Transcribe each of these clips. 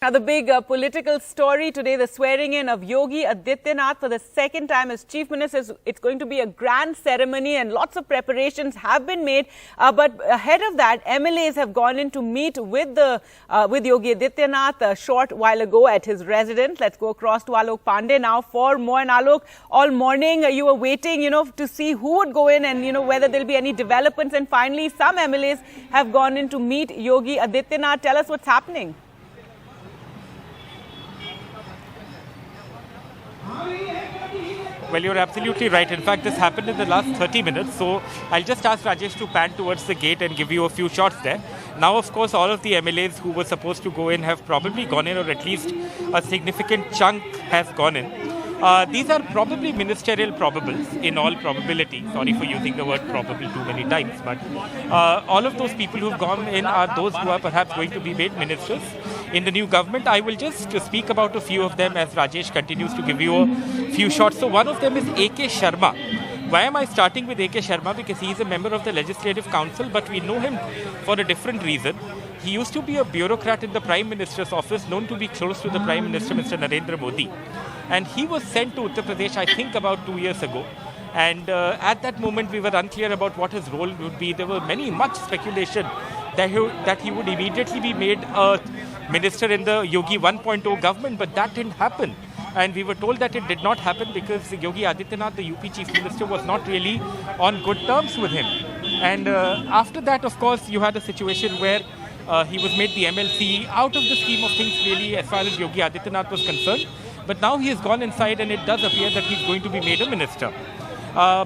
Now, the big political story today, the swearing in of Yogi Adityanath for the second time as Chief Minister. It's going to be a grand ceremony and lots of preparations have been made. But ahead of that, MLAs have gone in to meet with Yogi Adityanath a short while ago at his residence. Let's go across to Alok Pandey now for more. And Alok, all morning you were waiting, to see who would go in and, whether there'll be any developments. And finally, some MLAs have gone in to meet Yogi Adityanath. Tell us what's happening. Well, you're absolutely right. In fact, this happened in the last 30 minutes. So I'll just ask Rajesh to pan towards the gate and give you a few shots there. Now, of course, all of the MLAs who were supposed to go in have probably gone in, or at least a significant chunk has gone in. These are probably ministerial probables in all probability. Sorry for using the word probable too many times. But all of those people who've gone in are those who are perhaps going to be made ministers in the new government. I will just speak about a few of them as Rajesh continues to give you a few shots. So one of them is A.K. Sharma. Why am I starting with A.K. Sharma? Because he is a member of the Legislative Council, but we know him for a different reason. He used to be a bureaucrat in the Prime Minister's office, known to be close to the Prime Minister, Mr. Narendra Modi. And he was sent to Uttar Pradesh, I think, about 2 years ago. And at that moment, we were unclear about what his role would be. There were much speculation that he would immediately be made a minister in the Yogi 1.0 government, but that didn't happen. And we were told that it did not happen because Yogi Adityanath, the UP Chief Minister, was not really on good terms with him. And after that, of course, you had a situation where he was made the MLC out of the scheme of things, really, as far as Yogi Adityanath was concerned. But now he has gone inside and it does appear that he's going to be made a minister.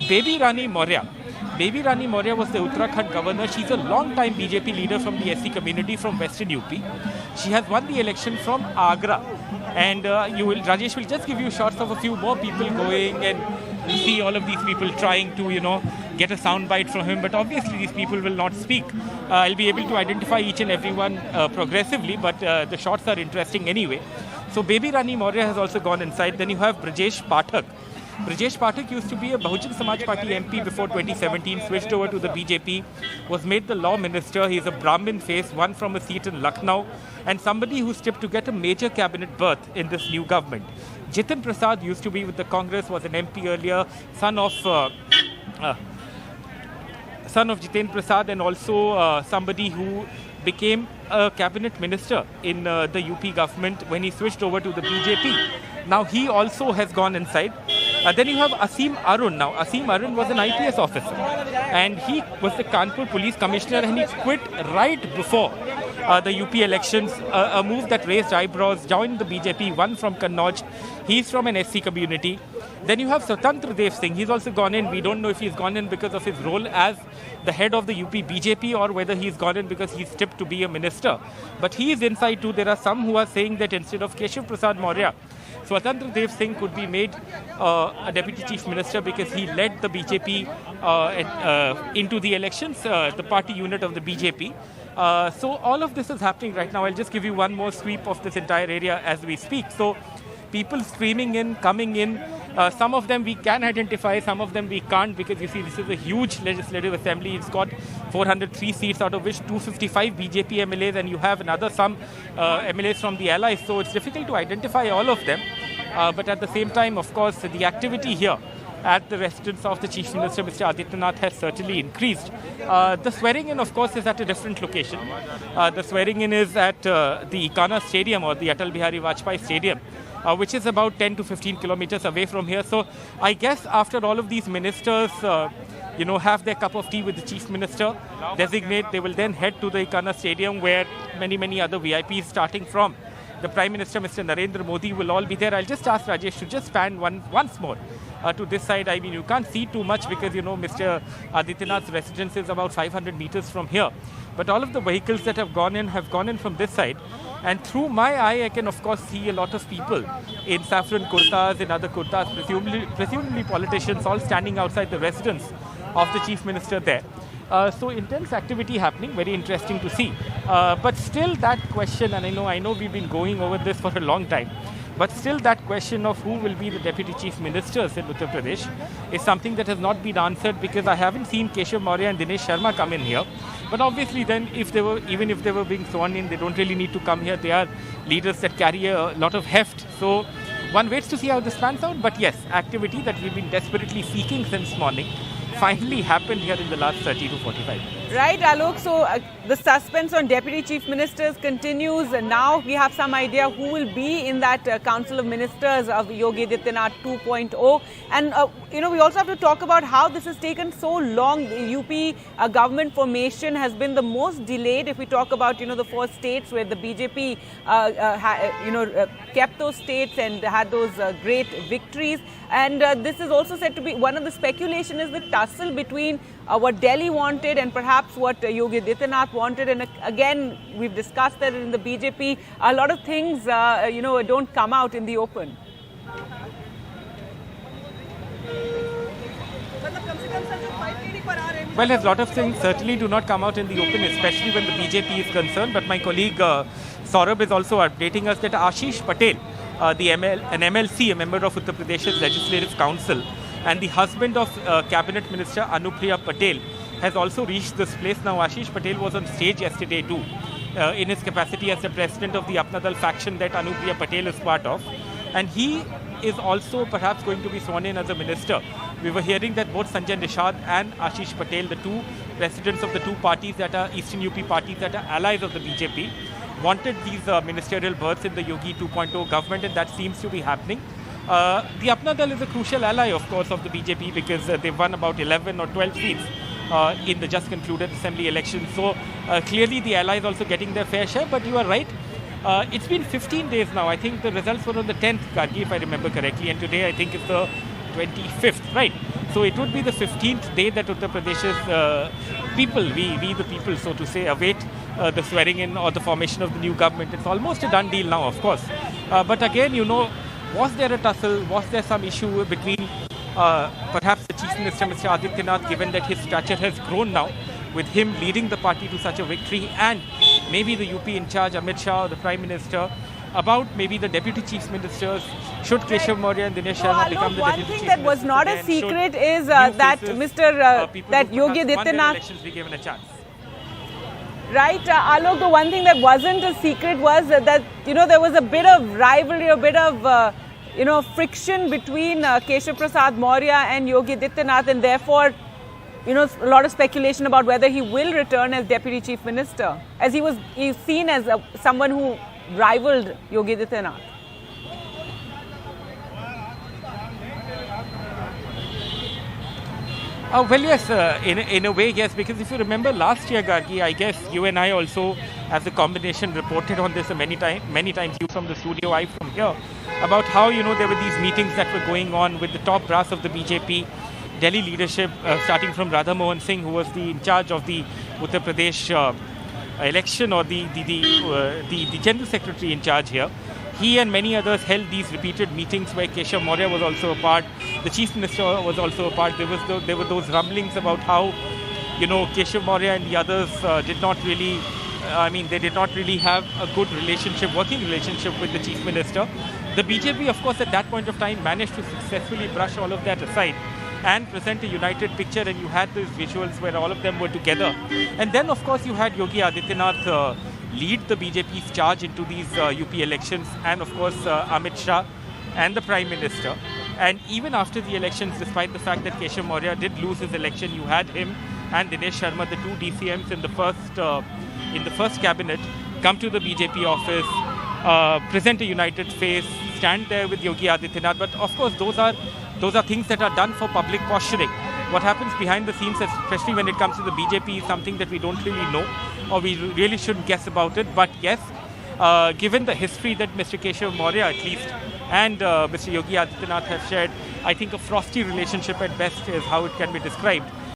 Baby Rani Maurya. Baby Rani Maurya was the Uttarakhand governor. She's a long-time BJP leader from the SC community from Western UP. She has won the election from Agra. And Rajesh will just give you shots of a few more people going, and you see all of these people trying to, get a soundbite from him. But obviously these people will not speak. I'll be able to identify each and every one progressively, but the shots are interesting anyway. So Baby Rani Maurya has also gone inside. Then you have Brajesh Pathak. Brajesh Pathak used to be a Bahujan Samaj Party MP before 2017, switched over to the BJP, was made the law minister. He's a Brahmin face, won from a seat in Lucknow, and somebody who's tipped to get a major cabinet berth in this new government. Jitin Prasad used to be with the Congress, was an MP earlier, son of Jitin Prasad, and also somebody who became a cabinet minister in the UP government when he switched over to the BJP. Now he also has gone inside. Then you have Asim Arun. Now, Asim Arun was an IPS officer and he was the Kanpur police commissioner, and he quit right before the UP elections, a move that raised eyebrows, joined the BJP, won from Kannauj. He's from an SC community. Then you have Swatantra Dev Singh. He's also gone in. We don't know if he's gone in because of his role as the head of the UP BJP or whether he's gone in because he's tipped to be a minister. But he is inside too. There are some who are saying that instead of Keshav Prasad Maurya, Swatantra Dev Singh could be made a deputy chief minister because he led the BJP into the elections, the party unit of the BJP. So all of this is happening right now. I'll just give you one more sweep of this entire area as we speak. So people streaming in, coming in. Some of them we can identify, some of them we can't, because you see this is a huge legislative assembly. It's got 403 seats, out of which 255 BJP MLAs, and you have another some MLAs from the allies. So it's difficult to identify all of them. But at the same time, of course, the activity here at the residence of the Chief Minister, Mr. Adityanath, has certainly increased. The swearing in, of course, is at a different location. The swearing in is at the Ikana Stadium, or the Atal Bihari Vajpayee Stadium, which is about 10 to 15 kilometers away from here. So I guess after all of these ministers, have their cup of tea with the Chief Minister, designate, they will then head to the Ikana Stadium, where many other VIPs, starting from the Prime Minister, Mr. Narendra Modi, will all be there. I'll just ask Rajesh to just pan once more to this side. I mean, you can't see too much because, Mr. Adityanath's residence is about 500 meters from here. But all of the vehicles that have gone in from this side. And through my eye, I can, of course, see a lot of people in saffron kurtas, in other kurtas, presumably politicians, all standing outside the residence of the Chief Minister there. So intense activity happening, very interesting to see. But still that question, and I know we've been going over this for a long time, but still that question of who will be the Deputy Chief Ministers in Uttar Pradesh is something that has not been answered, because I haven't seen Keshav Maurya and Dinesh Sharma come in here. But obviously then even if they were being sworn in, they don't really need to come here. They are leaders that carry a lot of heft. So one waits to see how this pans out. But yes, activity that we've been desperately seeking since morning finally happened here in the last 30 to 45 minutes. Right, Alok. So the suspense on deputy chief ministers continues. Now we have some idea who will be in that Council of Ministers of Yogi Adityanath 2.0. And, we also have to talk about how this has taken so long. The UP government formation has been the most delayed. If we talk about, the 4 states where the BJP, kept those states and had those great victories. And this is also said to be one of the speculation is the tussle between what Delhi wanted and perhaps what Yogi Adityanath wanted. And again, we've discussed that in the BJP, a lot of things, don't come out in the open. Well, a lot of things certainly do not come out in the open, especially when the BJP is concerned. But my colleague Saurabh is also updating us that Ashish Patel, an MLC, a member of Uttar Pradesh's Legislative Council, and the husband of Cabinet Minister Anupriya Patel, has also reached this place. Now, Ashish Patel was on stage yesterday too, in his capacity as the president of the Apna Dal faction that Anupriya Patel is part of. And he is also perhaps going to be sworn in as a minister. We were hearing that both Sanjay Nishad and Ashish Patel, the two presidents of the two parties that are Eastern UP parties that are allies of the BJP, wanted these ministerial berths in the Yogi 2.0 government, and that seems to be happening. The Apna Dal is a crucial ally, of course, of the BJP because they've won about 11 or 12 seats in the just concluded assembly election. So clearly the allies also getting their fair share, but you are right. It's been 15 days now. I think the results were on the 10th, Gargi, if I remember correctly, and today I think it's the 25th, right? So it would be the 15th day that Uttar Pradesh's people, we the people, so to say, await the swearing in or the formation of the new government. It's almost a done deal now, of course. But again, was there a tussle? Was there some issue between perhaps the Chief Minister, Mr. Adityanath, given that his stature has grown now, with him leading the party to such a victory, and maybe the UP in charge, Amit Shah, or the Prime Minister, about maybe the Deputy Chief Ministers, should Keshav Maurya and Dinesh Sharma become the Deputy Chief Minister? One thing that was not a secret is that that Yogi Adityanath elections be given a chance. Right, Alok, the one thing that wasn't a secret was that, there was a bit of rivalry, a bit of, friction between Keshav Prasad Maurya and Yogi Adityanath, and therefore, a lot of speculation about whether he will return as Deputy Chief Minister, as he's seen as someone who rivaled Yogi Adityanath. Well, yes, in a way, yes, because if you remember last year, Gargi, I guess you and I also, as a combination, reported on this many times, you from the studio, I from here, about how, there were these meetings that were going on with the top brass of the BJP, Delhi leadership, starting from Radha Mohan Singh, who was in charge of the Uttar Pradesh election, or the General Secretary in charge here. He and many others held these repeated meetings where Keshav Maurya was also a part, the Chief Minister was also a part. There were those rumblings about how, Keshav Maurya and the others did not really have a good working relationship with the Chief Minister. The BJP, of course, at that point of time managed to successfully brush all of that aside and present a united picture, and you had those visuals where all of them were together. And then, of course, you had Yogi Adityanath lead the BJP's charge into these UP elections, and of course Amit Shah and the Prime Minister. And even after the elections, despite the fact that Keshav Maurya did lose his election, you had him and Dinesh Sharma, the two DCMs in the first cabinet, come to the BJP office, present a united face, stand there with Yogi Adityanath. But of course, those are things that are done for public posturing. What happens behind the scenes, especially when it comes to the BJP, is something that we don't really know, or we really shouldn't guess about it. But yes, given the history that Mr. Keshav Maurya at least and Mr. Yogi Adityanath have shared, I think a frosty relationship at best is how it can be described.